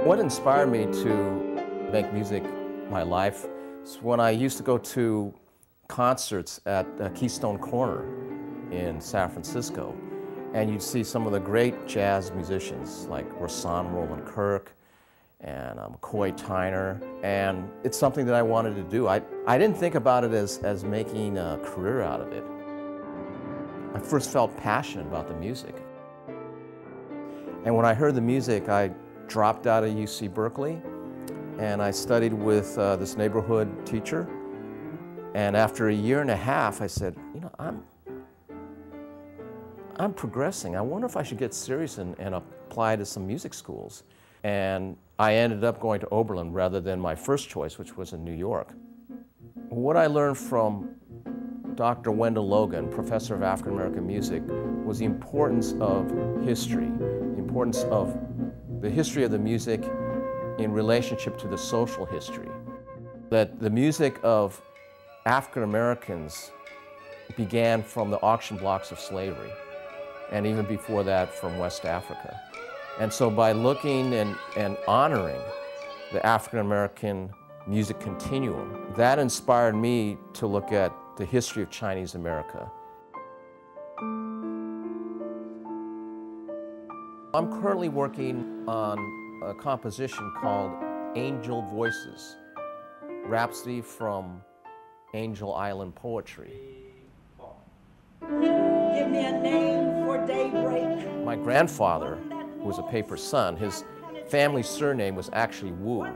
What inspired me to make music my life is when I used to go to concerts at Keystone Corner in San Francisco, and you'd see some of the great jazz musicians like ROBESON, Roland Kirk, and McCoy Tyner, and it's something that I wanted to do. I didn't think about it as making a career out of it. I first felt passionate about the music. And when I heard the music, I dropped out of UC Berkeley, and I studied with this neighborhood teacher. And after a year and a half, I said, you know, I'm progressing. I wonder if I should get serious and apply to some music schools. And I ended up going to Oberlin rather than my first choice, which was in New York. What I learned from Dr. Wendell Logan, professor of African American music, was the importance of history, the importance of the history of the music in relationship to the social history. That the music of African Americans began from the auction blocks of slavery, and even before that from West Africa. And so by looking and honoring the African American music continuum, that inspired me to look at the history of Chinese America. I'm currently working on a composition called Angel Voices, Rhapsody from Angel Island Poetry. Give me a name for daybreak. My grandfather, who was a paper son, his family surname was actually Wu.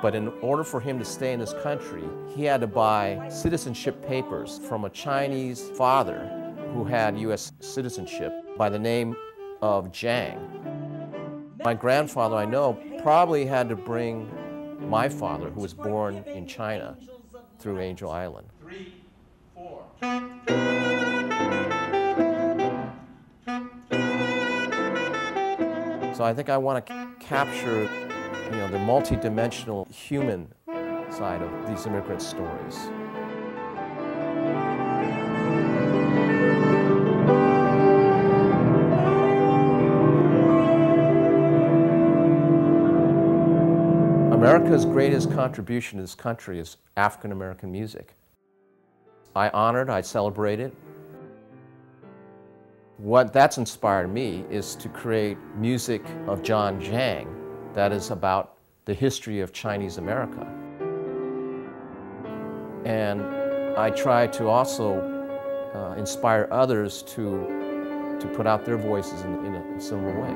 But in order for him to stay in this country, he had to buy citizenship papers from a Chinese father who had U.S. citizenship by the name of Jang. My grandfather, I know, probably had to bring my father, who was born in China, through Angel Island. 3, 4. So I think I want to capture, the multi-dimensional human side of these immigrant stories. America's greatest contribution to this country is African American music. I honor it, I celebrate it. What that's inspired me is to create music of Jon Jang that is about the history of Chinese America. And I try to also inspire others to put out their voices in a similar way.